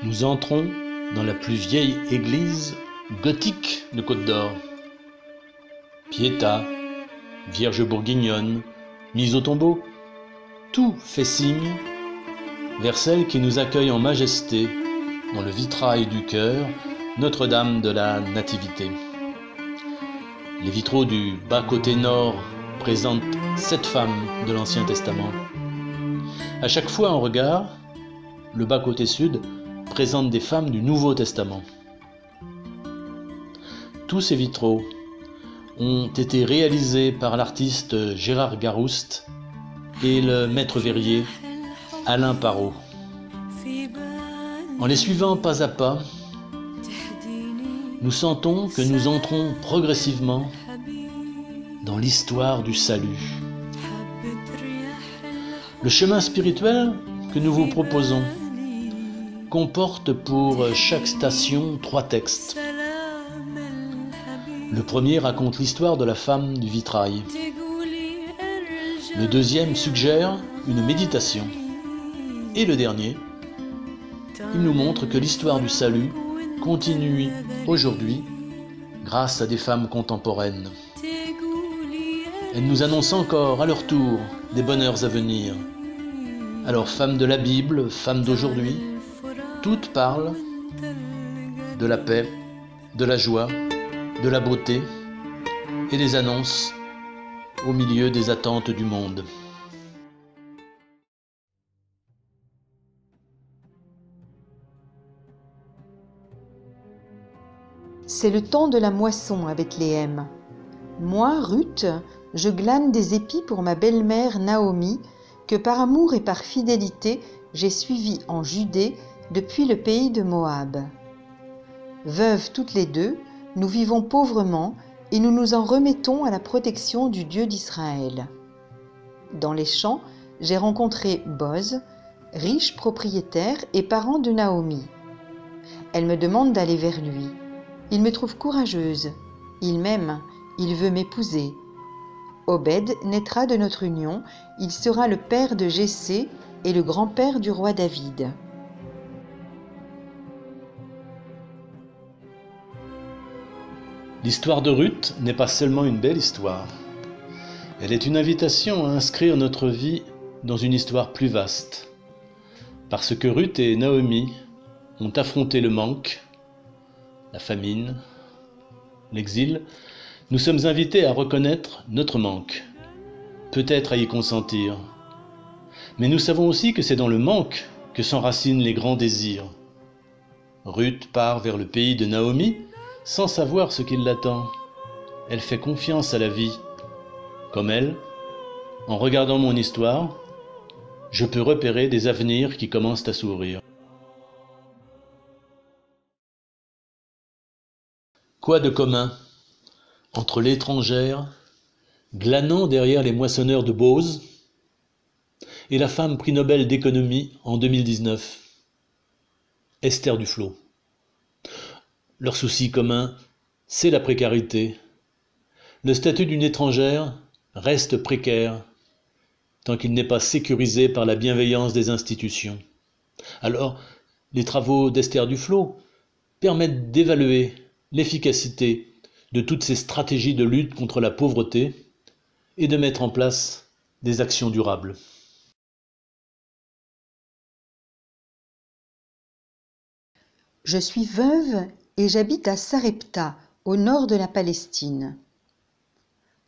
Nous entrons dans la plus vieille église gothique de Côte-d'Or. Pietà, Vierge bourguignonne, mise au tombeau, tout fait signe vers celle qui nous accueille en majesté dans le vitrail du chœur, Notre-Dame de la Nativité. Les vitraux du bas-côté nord présentent 7 femmes de l'Ancien Testament. À chaque fois en regard, le bas-côté sud présente des femmes du Nouveau Testament. Tous ces vitraux ont été réalisés par l'artiste Gérard Garouste et le maître-verrier Alain Parot. En les suivant pas à pas, nous sentons que nous entrons progressivement dans l'histoire du salut. Le chemin spirituel que nous vous proposons comporte pour chaque station 3 textes. Le premier raconte l'histoire de la femme du vitrail. Le deuxième suggère une méditation. Et le dernier, il nous montre que l'histoire du salut continue aujourd'hui grâce à des femmes contemporaines. Elles nous annoncent encore à leur tour des bonheurs à venir. Alors, femmes de la Bible, femmes d'aujourd'hui, toutes parlent de la paix, de la joie, de la beauté et les annoncent au milieu des attentes du monde. C'est le temps de la moisson à Bethléem. Moi, Ruth, je glane des épis pour ma belle-mère Naomi, que par amour et par fidélité, j'ai suivie en Judée depuis le pays de Moab. Veuves toutes les deux, nous vivons pauvrement et nous nous en remettons à la protection du Dieu d'Israël. Dans les champs, j'ai rencontré Boz, riche propriétaire et parent de Naomi. Elle me demande d'aller vers lui. Il me trouve courageuse. Il m'aime. Il veut m'épouser. Obed naîtra de notre union. Il sera le père de Jessé et le grand-père du roi David. L'histoire de Ruth n'est pas seulement une belle histoire. Elle est une invitation à inscrire notre vie dans une histoire plus vaste. Parce que Ruth et Naomi ont affronté le manque, la famine, l'exil, nous sommes invités à reconnaître notre manque, peut-être à y consentir. Mais nous savons aussi que c'est dans le manque que s'enracinent les grands désirs. Ruth part vers le pays de Naomi sans savoir ce qui l'attend. Elle fait confiance à la vie. Comme elle, en regardant mon histoire, je peux repérer des avenirs qui commencent à s'ouvrir. Quoi de commun entre l'étrangère, glanant derrière les moissonneurs de Beauce, et la femme prix Nobel d'économie en 2019, Esther Duflo? Leur souci commun, c'est la précarité. Le statut d'une étrangère reste précaire tant qu'il n'est pas sécurisé par la bienveillance des institutions. Alors, les travaux d'Esther Duflo permettent d'évaluer l'efficacité de toutes ces stratégies de lutte contre la pauvreté et de mettre en place des actions durables. Je suis veuve et j'habite à Sarepta, au nord de la Palestine.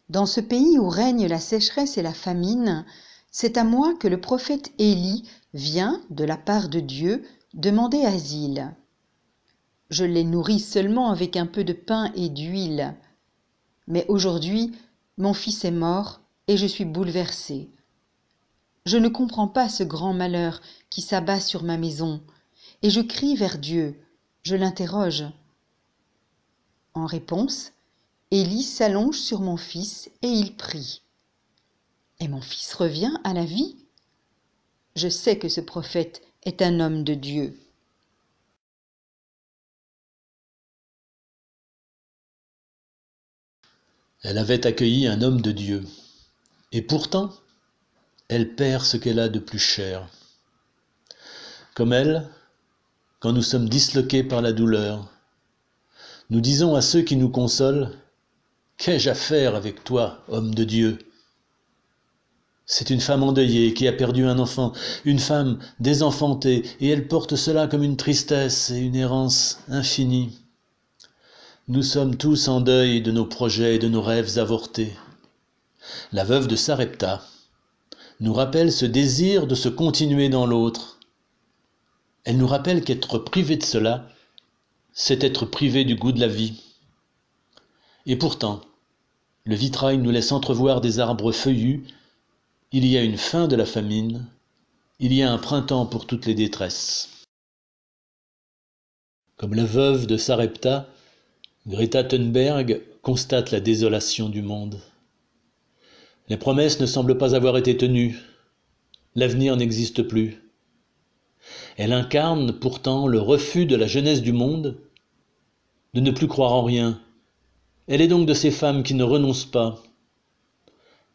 Dans ce pays où règne la sécheresse et la famine, c'est à moi que le prophète Élie vient, de la part de Dieu, demander asile. Je les nourris seulement avec un peu de pain et d'huile. Mais aujourd'hui, mon fils est mort et je suis bouleversée. Je ne comprends pas ce grand malheur qui s'abat sur ma maison, et je crie vers Dieu. Je l'interroge. En réponse, Élie s'allonge sur mon fils et il prie. Et mon fils revient à la vie. Je sais que ce prophète est un homme de Dieu. Elle avait accueilli un homme de Dieu. Et pourtant, elle perd ce qu'elle a de plus cher. Comme elle, quand nous sommes disloqués par la douleur. Nous disons à ceux qui nous consolent, « Qu'ai-je à faire avec toi, homme de Dieu ?» C'est une femme endeuillée qui a perdu un enfant, une femme désenfantée, et elle porte cela comme une tristesse et une errance infinie. Nous sommes tous en deuil de nos projets et de nos rêves avortés. La veuve de Sarepta nous rappelle ce désir de se continuer dans l'autre. Elle nous rappelle qu'être privé de cela, c'est être privé du goût de la vie. Et pourtant, le vitrail nous laisse entrevoir des arbres feuillus. Il y a une fin de la famine, il y a un printemps pour toutes les détresses. Comme la veuve de Sarepta, Greta Thunberg constate la désolation du monde. Les promesses ne semblent pas avoir été tenues, l'avenir n'existe plus. Elle incarne pourtant le refus de la jeunesse du monde de ne plus croire en rien. Elle est donc de ces femmes qui ne renoncent pas,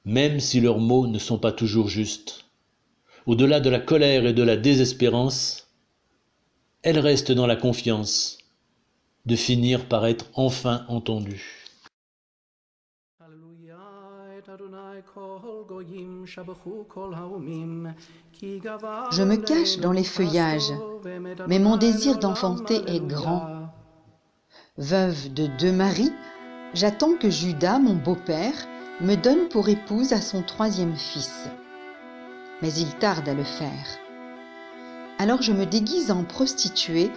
même si leurs mots ne sont pas toujours justes. Au-delà de la colère et de la désespérance, elle reste dans la confiance de finir par être enfin entendue. Je me cache dans les feuillages, mais mon désir d'enfanter est grand. Veuve de 2 maris, j'attends que Judas, mon beau-père, me donne pour épouse à son 3e fils. Mais il tarde à le faire. Alors je me déguise en prostituée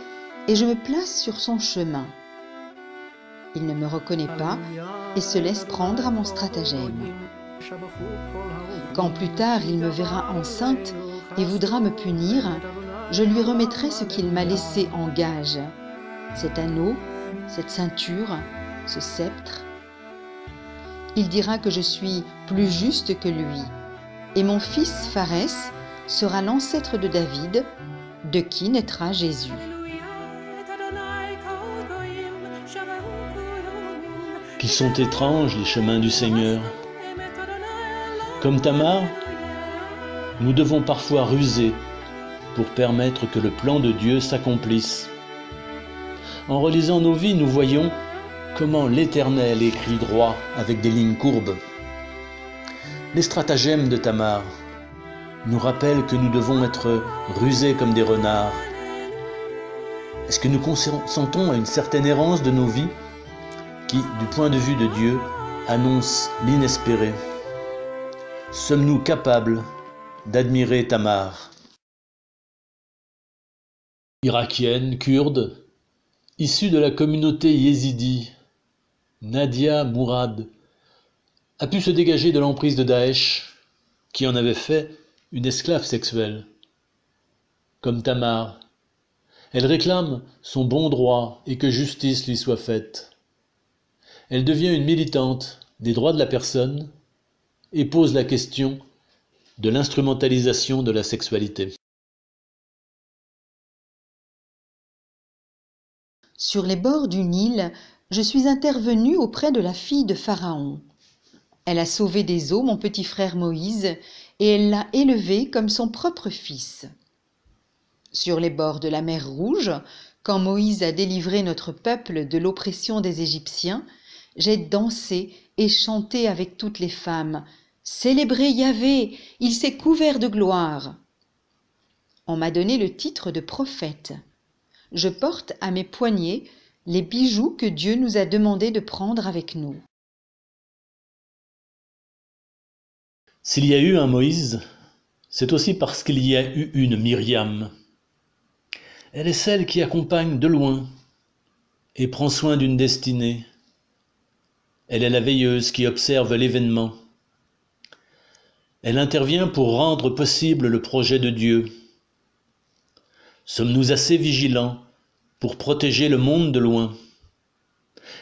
et je me place sur son chemin. Il ne me reconnaît pas et se laisse prendre à mon stratagème. Quand plus tard il me verra enceinte et voudra me punir, je lui remettrai ce qu'il m'a laissé en gage, cet anneau, cette ceinture, ce sceptre. Il dira que je suis plus juste que lui, et mon fils Pharès sera l'ancêtre de David, de qui naîtra Jésus. Qu'ils sont étranges les chemins du Seigneur. Comme Tamar, nous devons parfois ruser pour permettre que le plan de Dieu s'accomplisse. En relisant nos vies, nous voyons comment l'Éternel écrit droit avec des lignes courbes. Les stratagèmes de Tamar nous rappellent que nous devons être rusés comme des renards. Est-ce que nous consentons à une certaine errance de nos vies qui, du point de vue de Dieu, annonce l'inespéré? Sommes-nous capables d'admirer Tamar? Irakienne, kurde, issue de la communauté yézidi, Nadia Mourad a pu se dégager de l'emprise de Daesh, qui en avait fait une esclave sexuelle. Comme Tamar, elle réclame son bon droit et que justice lui soit faite. Elle devient une militante des droits de la personne et pose la question de l'instrumentalisation de la sexualité. Sur les bords du Nil, je suis intervenue auprès de la fille de Pharaon. Elle a sauvé des eaux mon petit frère Moïse et elle l'a élevé comme son propre fils. Sur les bords de la mer Rouge, quand Moïse a délivré notre peuple de l'oppression des Égyptiens, j'ai dansé et chanté avec toutes les femmes. Célébrez Yahvé, il s'est couvert de gloire. On m'a donné le titre de prophète. Je porte à mes poignets les bijoux que Dieu nous a demandé de prendre avec nous. S'il y a eu un Moïse, c'est aussi parce qu'il y a eu une Myriam. Elle est celle qui accompagne de loin et prend soin d'une destinée. Elle est la veilleuse qui observe l'événement. Elle intervient pour rendre possible le projet de Dieu. Sommes-nous assez vigilants pour protéger le monde de loin,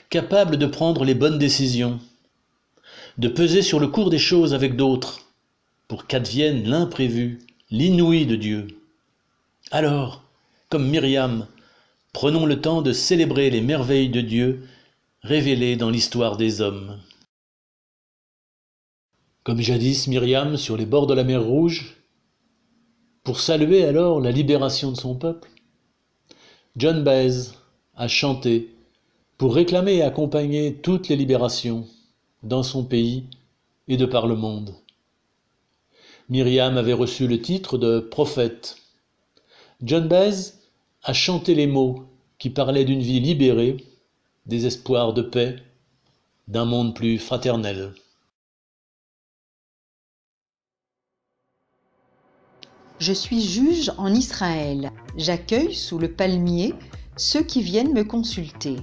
capables de prendre les bonnes décisions, de peser sur le cours des choses avec d'autres, pour qu'advienne l'imprévu, l'inouï de Dieu? Alors, comme Myriam, prenons le temps de célébrer les merveilles de Dieu révélées dans l'histoire des hommes. Comme jadis Myriam sur les bords de la mer Rouge, pour saluer alors la libération de son peuple, John Baez a chanté pour réclamer et accompagner toutes les libérations dans son pays et de par le monde. Myriam avait reçu le titre de prophète. John Baez a chanté les mots qui parlaient d'une vie libérée, des espoirs de paix, d'un monde plus fraternel. Je suis juge en Israël. J'accueille sous le palmier ceux qui viennent me consulter.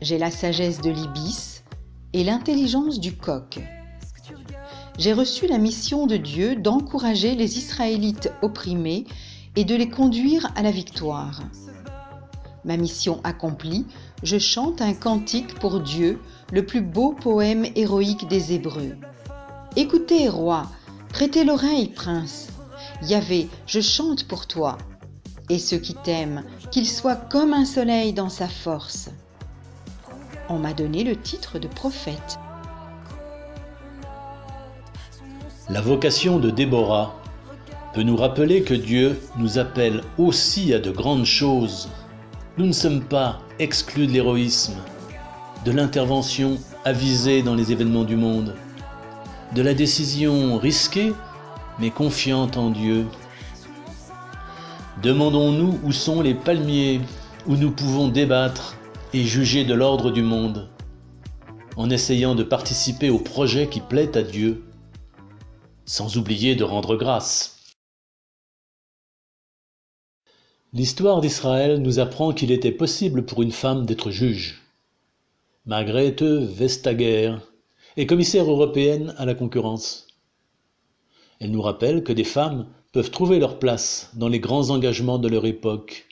J'ai la sagesse de l'ibis et l'intelligence du coq. J'ai reçu la mission de Dieu d'encourager les Israélites opprimés et de les conduire à la victoire. Ma mission accomplie, je chante un cantique pour Dieu, le plus beau poème héroïque des Hébreux. Écoutez, roi, prêtez l'oreille, prince. Yahvé, je chante pour toi. Et ceux qui t'aiment, qu'ils soient comme un soleil dans sa force. On m'a donné le titre de prophète. La vocation de Déborah peut nous rappeler que Dieu nous appelle aussi à de grandes choses. Nous ne sommes pas exclus de l'héroïsme, de l'intervention avisée dans les événements du monde, de la décision risquée mais confiante en Dieu. Demandons-nous où sont les palmiers où nous pouvons débattre et juger de l'ordre du monde, en essayant de participer au projet qui plaît à Dieu, sans oublier de rendre grâce. L'histoire d'Israël nous apprend qu'il était possible pour une femme d'être juge. Margrethe Vestager est commissaire européenne à la concurrence. Elle nous rappelle que des femmes peuvent trouver leur place dans les grands engagements de leur époque.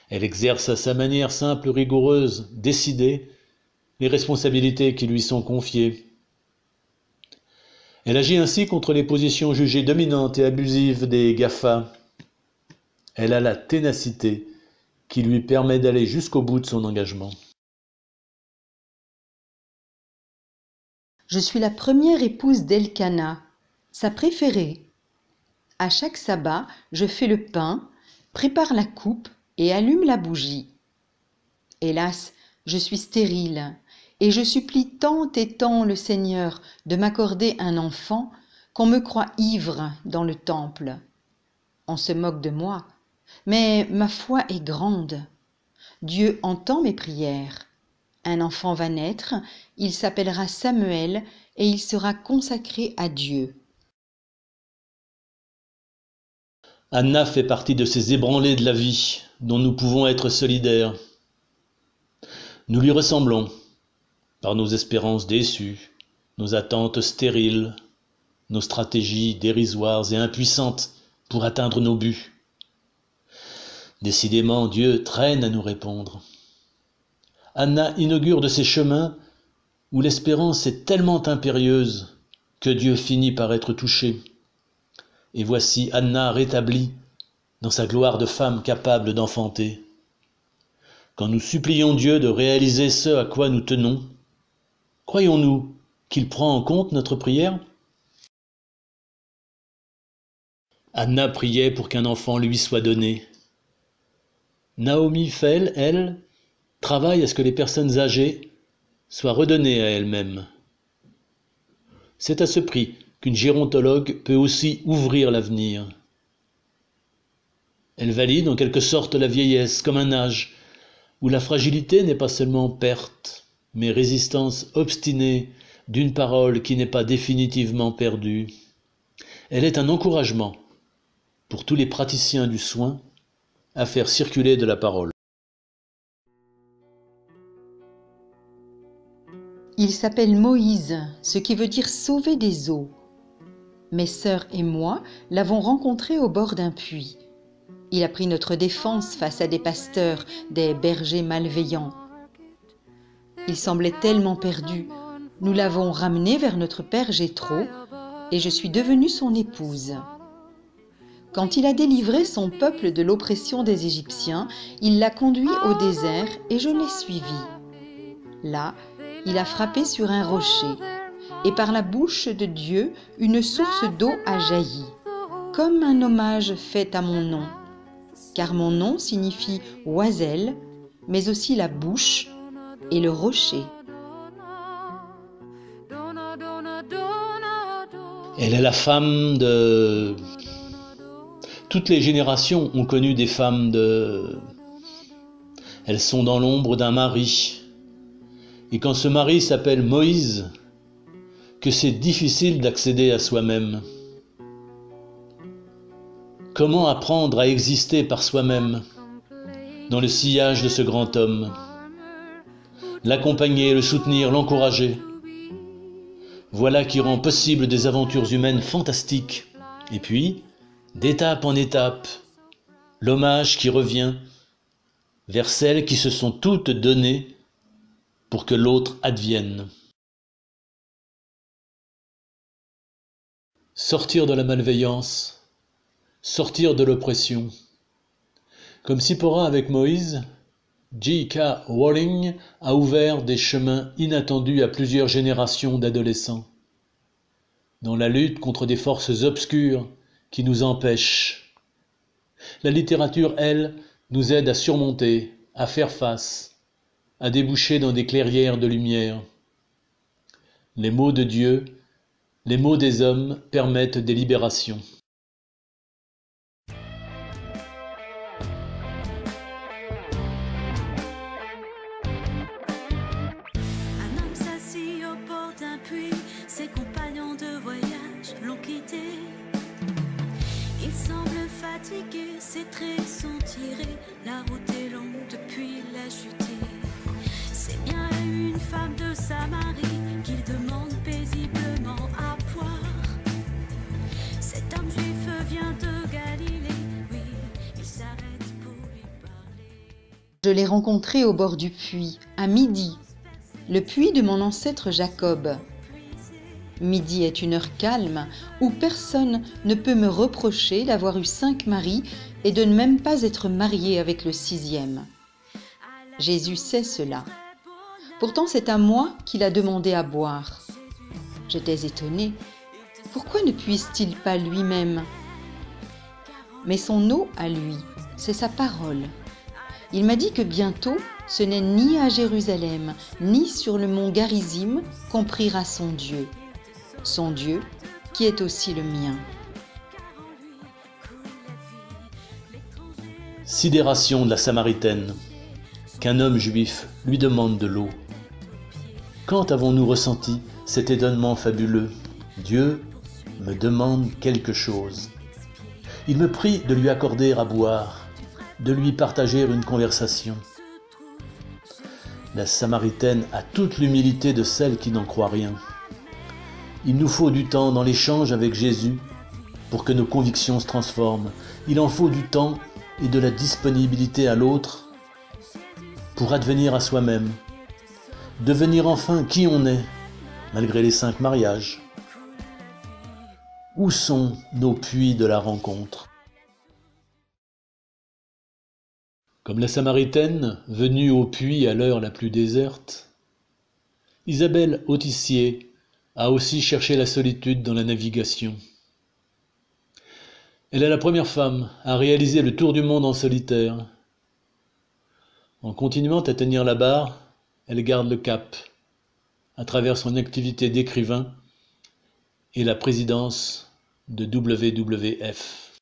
Elle exerce à sa manière simple, rigoureuse, décidée, les responsabilités qui lui sont confiées. Elle agit ainsi contre les positions jugées dominantes et abusives des GAFA. Elle a la ténacité qui lui permet d'aller jusqu'au bout de son engagement. Je suis la première épouse d'Elkana, sa préférée. À chaque sabbat, je fais le pain, prépare la coupe et allume la bougie. Hélas, je suis stérile et je supplie tant et tant le Seigneur de m'accorder un enfant qu'on me croit ivre dans le temple. On se moque de moi, mais ma foi est grande. Dieu entend mes prières. Un enfant va naître, il s'appellera Samuel et il sera consacré à Dieu. Anna fait partie de ces ébranlés de la vie dont nous pouvons être solidaires. Nous lui ressemblons par nos espérances déçues, nos attentes stériles, nos stratégies dérisoires et impuissantes pour atteindre nos buts. Décidément, Dieu traîne à nous répondre. Anna inaugure de ces chemins où l'espérance est tellement impérieuse que Dieu finit par être touché. Et voici Anna rétablie dans sa gloire de femme capable d'enfanter. Quand nous supplions Dieu de réaliser ce à quoi nous tenons, croyons-nous qu'il prend en compte notre prière ? Anna priait pour qu'un enfant lui soit donné. Naomi Fell, elle, travaille à ce que les personnes âgées soient redonnées à elles-mêmes. C'est à ce prix qu'une gérontologue peut aussi ouvrir l'avenir. Elle valide en quelque sorte la vieillesse comme un âge où la fragilité n'est pas seulement perte, mais résistance obstinée d'une parole qui n'est pas définitivement perdue. Elle est un encouragement pour tous les praticiens du soin à faire circuler de la parole. Il s'appelle Moïse, ce qui veut dire sauver des eaux. Mes sœurs et moi l'avons rencontré au bord d'un puits. Il a pris notre défense face à des pasteurs, des bergers malveillants. Il semblait tellement perdu. Nous l'avons ramené vers notre père Jéthro et je suis devenue son épouse. Quand il a délivré son peuple de l'oppression des Égyptiens, il l'a conduit au désert et je l'ai suivi. Là, il a frappé sur un rocher et par la bouche de Dieu, une source d'eau a jailli, comme un hommage fait à mon nom. car mon nom signifie oiselle, mais aussi la bouche et le rocher. Elle est la femme de... Toutes les générations ont connu des femmes de... Elles sont dans l'ombre d'un mari. Et quand ce mari s'appelle Moïse, que c'est difficile d'accéder à soi-même. Comment apprendre à exister par soi-même dans le sillage de ce grand homme? L'accompagner, le soutenir, l'encourager. Voilà qui rend possible des aventures humaines fantastiques. Et puis, d'étape en étape, l'hommage qui revient vers celles qui se sont toutes données pour que l'autre advienne. Sortir de la malveillance, sortir de l'oppression. Comme Sipora avec Moïse, J.K. Rowling a ouvert des chemins inattendus à plusieurs générations d'adolescents. Dans la lutte contre des forces obscures qui nous empêchent. La littérature, elle, nous aide à surmonter, à faire face, à déboucher dans des clairières de lumière. Les mots de Dieu, les mots des hommes permettent des libérations. Un homme s'assit au bord d'un puits, ses compagnons de voyage l'ont quitté. Il semble fatigué, ses traits sont tirés, la route est longue depuis la chute. C'est bien une femme de Samarie qu'il demande paisiblement à boire. Cet homme juif vient de Galilée, oui, il s'arrête pour lui parler. Je l'ai rencontré au bord du puits, à midi, le puits de mon ancêtre Jacob. Midi est une heure calme où personne ne peut me reprocher d'avoir eu 5 maris et de ne même pas être marié avec le 6e. Jésus sait cela. Pourtant, c'est à moi qu'il a demandé à boire. J'étais étonnée. Pourquoi ne puise-t-il pas lui-même? Mais son eau à lui, c'est sa parole. Il m'a dit que bientôt, ce n'est ni à Jérusalem, ni sur le mont Garizim qu'on priera son Dieu. Son Dieu qui est aussi le mien. Sidération de la Samaritaine, qu'un homme juif lui demande de l'eau. Quand avons-nous ressenti cet étonnement fabuleux? Dieu me demande quelque chose. Il me prie de lui accorder à boire, de lui partager une conversation. La Samaritaine a toute l'humilité de celle qui n'en croit rien. Il nous faut du temps dans l'échange avec Jésus pour que nos convictions se transforment. Il en faut du temps et de la disponibilité à l'autre pour advenir à soi-même, devenir enfin qui on est, malgré les 5 mariages. Où sont nos puits de la rencontre? Comme la Samaritaine, venue au puits à l'heure la plus déserte, Isabelle Autissier a aussi cherché la solitude dans la navigation. Elle est la première femme à réaliser le tour du monde en solitaire. En continuant à tenir la barre, elle garde le cap, à travers son activité d'écrivain et la présidence de WWF.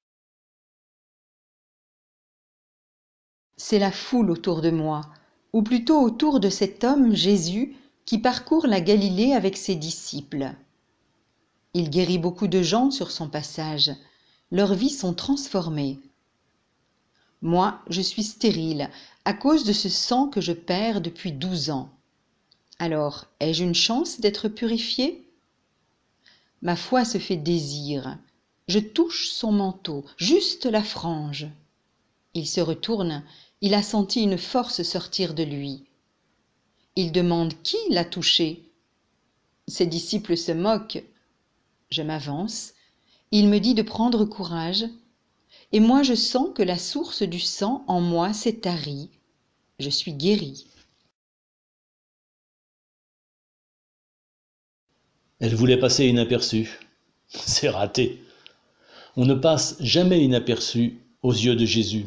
C'est la foule autour de moi, ou plutôt autour de cet homme, Jésus, qui parcourt la Galilée avec ses disciples. Il guérit beaucoup de gens sur son passage. Leurs vies sont transformées. Moi, je suis stérile à cause de ce sang que je perds depuis 12 ans. Alors, ai-je une chance d'être purifiée? Ma foi se fait désir. Je touche son manteau, juste la frange. Il se retourne, il a senti une force sortir de lui. Il demande qui l'a touché. Ses disciples se moquent. Je m'avance. Il me dit de prendre courage. Et moi je sens que la source du sang en moi s'est tarie. Je suis guérie. Elle voulait passer inaperçue. C'est raté. On ne passe jamais inaperçu aux yeux de Jésus.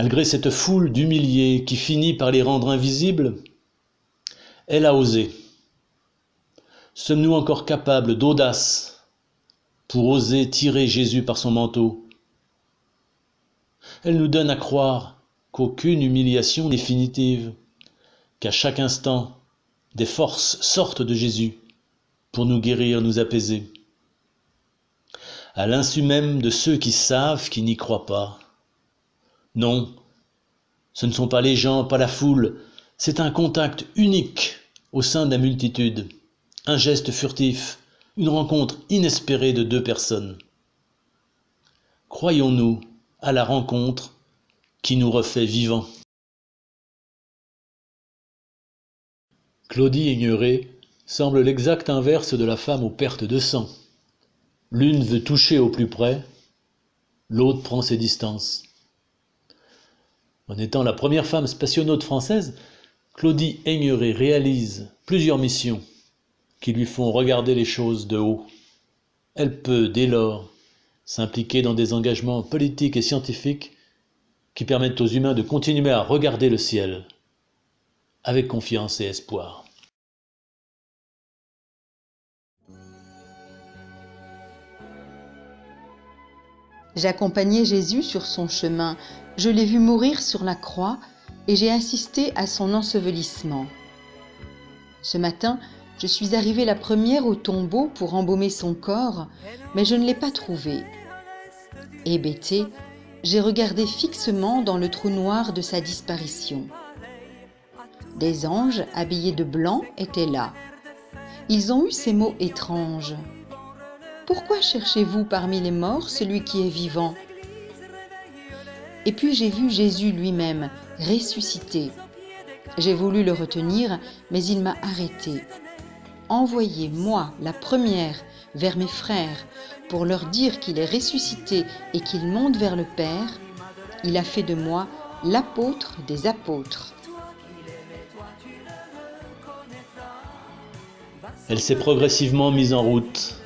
Malgré cette foule d'humiliés qui finit par les rendre invisibles, elle a osé. Sommes-nous encore capables d'audace pour oser tirer Jésus par son manteau? Elle nous donne à croire qu'aucune humiliation n'est définitive, qu'à chaque instant, des forces sortent de Jésus pour nous guérir, nous apaiser. À l'insu même de ceux qui savent, qui n'y croient pas. Non, ce ne sont pas les gens, pas la foule, c'est un contact unique au sein de la multitude, un geste furtif, une rencontre inespérée de deux personnes. Croyons-nous à la rencontre qui nous refait vivants. Claudie Aigneret semble l'exact inverse de la femme aux pertes de sang. L'une veut toucher au plus près, l'autre prend ses distances. En étant la première femme spationaute française, Claudie Aigneret réalise plusieurs missions qui lui font regarder les choses de haut. Elle peut, dès lors, s'impliquer dans des engagements politiques et scientifiques qui permettent aux humains de continuer à regarder le ciel avec confiance et espoir. J'accompagnais Jésus sur son chemin, je l'ai vu mourir sur la croix et j'ai assisté à son ensevelissement. Ce matin, je suis arrivée la première au tombeau pour embaumer son corps, mais je ne l'ai pas trouvé. Hébétée, j'ai regardé fixement dans le trou noir de sa disparition. Des anges habillés de blanc étaient là. Ils ont eu ces mots étranges. « Pourquoi cherchez-vous parmi les morts celui qui est vivant ?» Et puis j'ai vu Jésus lui-même, ressuscité. J'ai voulu le retenir, mais il m'a arrêté. Envoyez, moi, la première, vers mes frères, pour leur dire qu'il est ressuscité et qu'il monte vers le Père, il a fait de moi l'apôtre des apôtres. Elle s'est progressivement mise en route.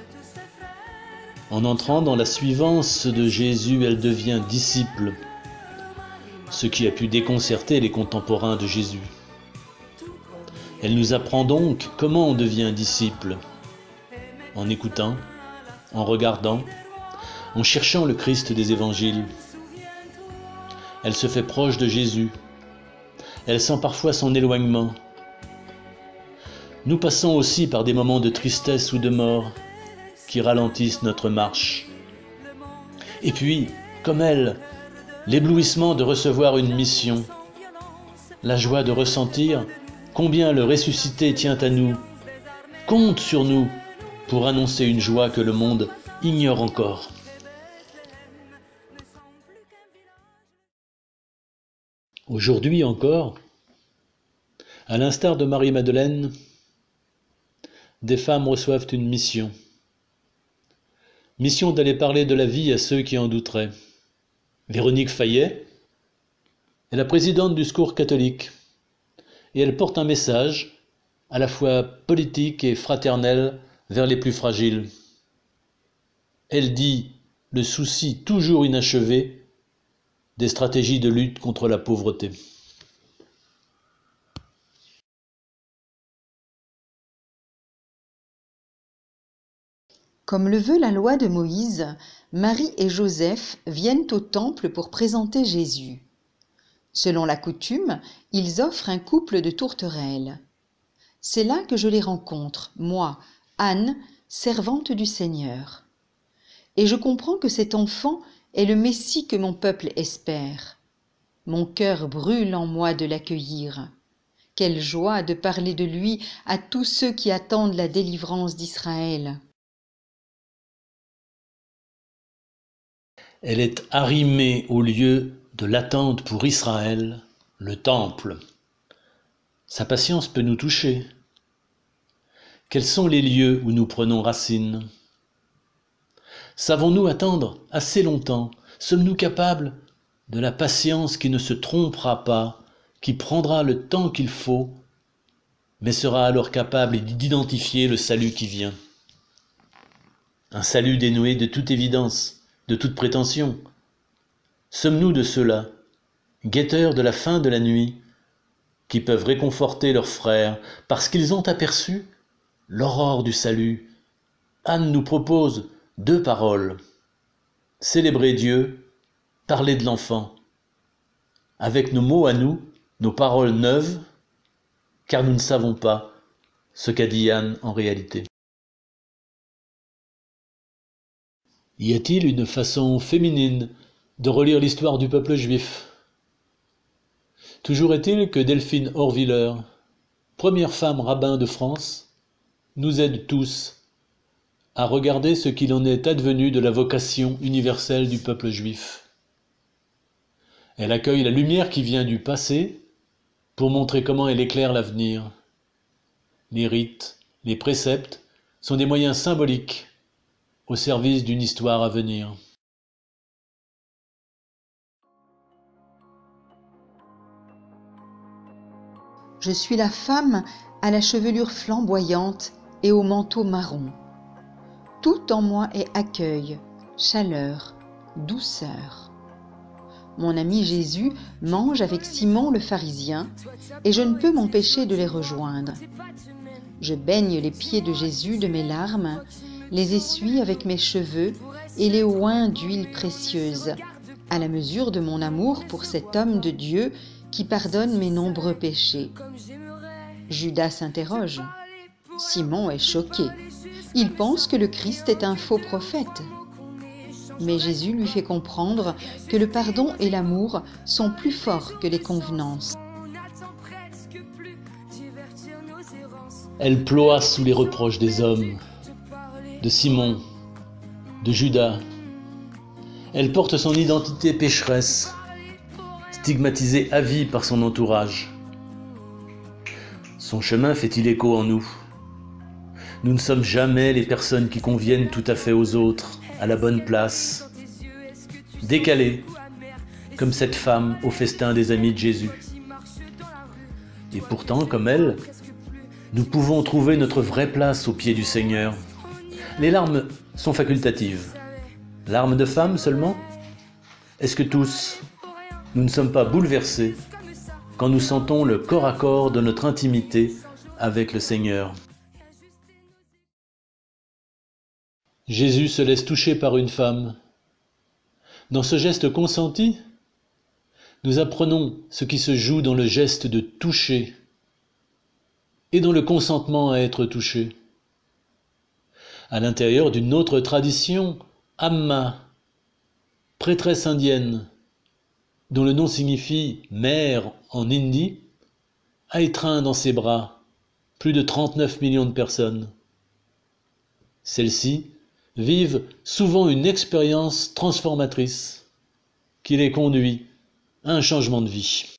En entrant dans la suivance de Jésus, elle devient disciple, ce qui a pu déconcerter les contemporains de Jésus. Elle nous apprend donc comment on devient disciple, en écoutant, en regardant, en cherchant le Christ des évangiles. Elle se fait proche de Jésus. Elle sent parfois son éloignement. Nous passons aussi par des moments de tristesse ou de mort qui ralentissent notre marche. Et puis, comme elle, l'éblouissement de recevoir une mission, la joie de ressentir combien le ressuscité tient à nous, compte sur nous pour annoncer une joie que le monde ignore encore. Aujourd'hui encore, à l'instar de Marie-Madeleine, des femmes reçoivent une mission. Mission d'aller parler de la vie à ceux qui en douteraient. Véronique Fayet est la présidente du Secours catholique et elle porte un message à la fois politique et fraternel vers les plus fragiles. Elle dit le souci toujours inachevé des stratégies de lutte contre la pauvreté. Comme le veut la loi de Moïse, Marie et Joseph viennent au temple pour présenter Jésus. Selon la coutume, ils offrent un couple de tourterelles. C'est là que je les rencontre, moi, Anne, servante du Seigneur. Et je comprends que cet enfant est le Messie que mon peuple espère. Mon cœur brûle en moi de l'accueillir. Quelle joie de parler de lui à tous ceux qui attendent la délivrance d'Israël. Elle est arrimée au lieu de l'attente pour Israël, le temple. Sa patience peut nous toucher. Quels sont les lieux où nous prenons racine? Savons-nous attendre assez longtemps? Sommes-nous capables de la patience qui ne se trompera pas, qui prendra le temps qu'il faut, mais sera alors capable d'identifier le salut qui vient? Un salut dénué de toute évidence, de toute prétention. Sommes-nous de ceux-là guetteurs de la fin de la nuit, qui peuvent réconforter leurs frères parce qu'ils ont aperçu l'aurore du salut. Anne nous propose 2 paroles. Célébrer Dieu, parler de l'enfant. Avec nos mots à nous, nos paroles neuves, car nous ne savons pas ce qu'a dit Anne en réalité. Y a-t-il une façon féminine de relire l'histoire du peuple juif ? Toujours est-il que Delphine Horviller, première femme rabbin de France, nous aide tous à regarder ce qu'il en est advenu de la vocation universelle du peuple juif. Elle accueille la lumière qui vient du passé pour montrer comment elle éclaire l'avenir. Les rites, les préceptes sont des moyens symboliques au service d'une histoire à venir. Je suis la femme à la chevelure flamboyante et au manteau marron. Tout en moi est accueil, chaleur, douceur. Mon ami Jésus mange avec Simon le pharisien et je ne peux m'empêcher de les rejoindre. Je baigne les pieds de Jésus de mes larmes, les essuie avec mes cheveux et les oins d'huile précieuse, à la mesure de mon amour pour cet homme de Dieu qui pardonne mes nombreux péchés. Judas s'interroge. Simon est choqué. Il pense que le Christ est un faux prophète. Mais Jésus lui fait comprendre que le pardon et l'amour sont plus forts que les convenances. Elle ploie sous les reproches des hommes, de Simon, de Judas. Elle porte son identité pécheresse, stigmatisée à vie par son entourage. Son chemin fait-il écho en nous? Nous ne sommes jamais les personnes qui conviennent tout à fait aux autres, à la bonne place, décalées, comme cette femme au festin des amis de Jésus. Et pourtant, comme elle, nous pouvons trouver notre vraie place au pied du Seigneur. Les larmes sont facultatives. Larmes de femme seulement? Est-ce que tous, nous ne sommes pas bouleversés quand nous sentons le corps à corps de notre intimité avec le Seigneur? Jésus se laisse toucher par une femme. Dans ce geste consenti, nous apprenons ce qui se joue dans le geste de toucher et dans le consentement à être touché. À l'intérieur d'une autre tradition, Amma, prêtresse indienne, dont le nom signifie mère en hindi, a étreint dans ses bras plus de 39 millions de personnes. Celles-ci vivent souvent une expérience transformatrice qui les conduit à un changement de vie.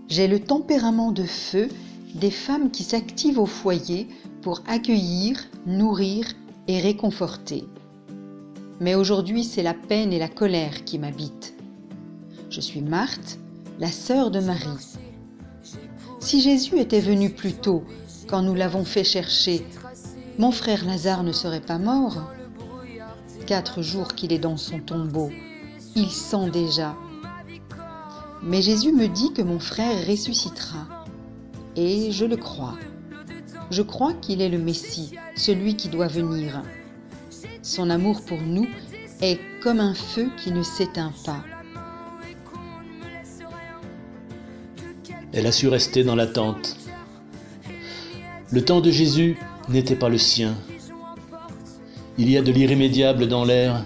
J'ai le tempérament de feu des femmes qui s'activent au foyer pour accueillir, nourrir et réconforter. Mais aujourd'hui, c'est la peine et la colère qui m'habitent. Je suis Marthe, la sœur de Marie. Si Jésus était venu plus tôt, quand nous l'avons fait chercher, mon frère Lazare ne serait pas mort. 4 jours qu'il est dans son tombeau, il sent déjà. Mais Jésus me dit que mon frère ressuscitera. Et je le crois. Je crois qu'il est le Messie, celui qui doit venir. Son amour pour nous est comme un feu qui ne s'éteint pas. Elle a su rester dans l'attente. Le temps de Jésus n'était pas le sien. Il y a de l'irrémédiable dans l'air,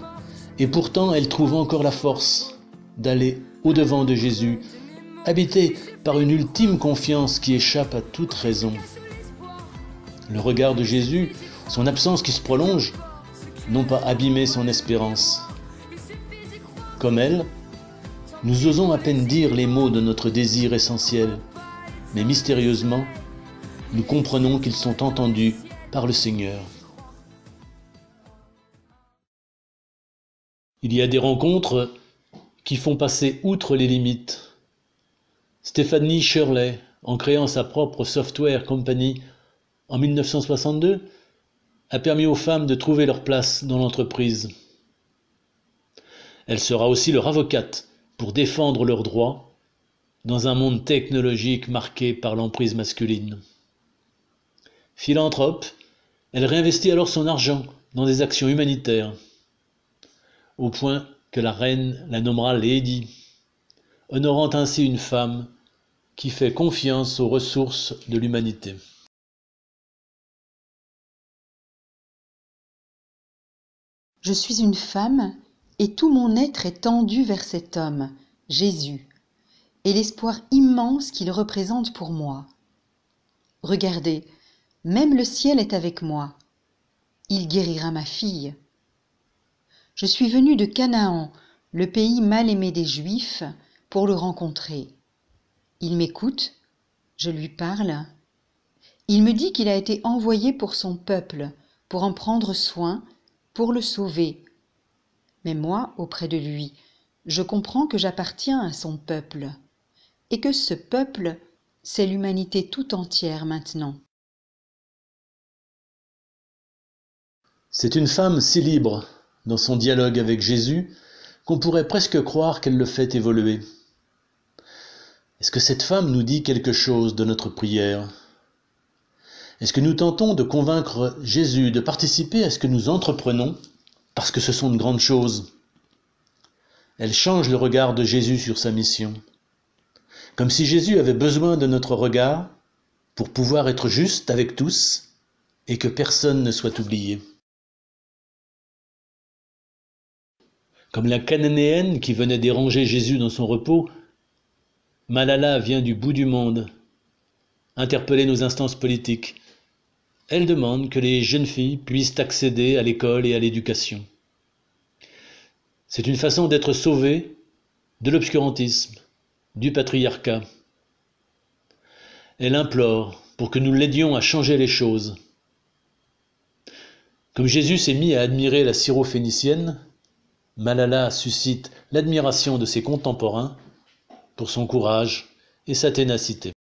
et pourtant elle trouve encore la force d'aller au-devant de Jésus, habitée par une ultime confiance qui échappe à toute raison. Le regard de Jésus, son absence qui se prolonge, n'ont pas abîmé son espérance. Comme elle, nous osons à peine dire les mots de notre désir essentiel, mais mystérieusement, nous comprenons qu'ils sont entendus par le Seigneur. Il y a des rencontres qui font passer outre les limites. Stephanie Shirley, en créant sa propre software company en 1962, a permis aux femmes de trouver leur place dans l'entreprise. Elle sera aussi leur avocate pour défendre leurs droits dans un monde technologique marqué par l'emprise masculine. Philanthrope, elle réinvestit alors son argent dans des actions humanitaires, au point que la reine la nommera Lady, honorant ainsi une femme qui fait confiance aux ressources de l'humanité. Je suis une femme et tout mon être est tendu vers cet homme, Jésus, et l'espoir immense qu'il représente pour moi. Regardez, même le ciel est avec moi. Il guérira ma fille. Je suis venue de Canaan, le pays mal aimé des Juifs, pour le rencontrer. Il m'écoute, je lui parle. Il me dit qu'il a été envoyé pour son peuple, pour en prendre soin, pour le sauver. Mais moi, auprès de lui, je comprends que j'appartiens à son peuple, et que ce peuple, c'est l'humanité tout entière maintenant. C'est une femme si libre dans son dialogue avec Jésus qu'on pourrait presque croire qu'elle le fait évoluer. Est-ce que cette femme nous dit quelque chose de notre prière? Est-ce que nous tentons de convaincre Jésus de participer à ce que nous entreprenons parce que ce sont de grandes choses? Elle change le regard de Jésus sur sa mission. Comme si Jésus avait besoin de notre regard pour pouvoir être juste avec tous et que personne ne soit oublié. Comme la cananéenne qui venait déranger Jésus dans son repos, Malala vient du bout du monde, interpeller nos instances politiques. Elle demande que les jeunes filles puissent accéder à l'école et à l'éducation. C'est une façon d'être sauvées de l'obscurantisme, du patriarcat. Elle implore pour que nous l'aidions à changer les choses. Comme Jésus s'est mis à admirer la syrophénicienne, Malala suscite l'admiration de ses contemporains pour son courage et sa ténacité.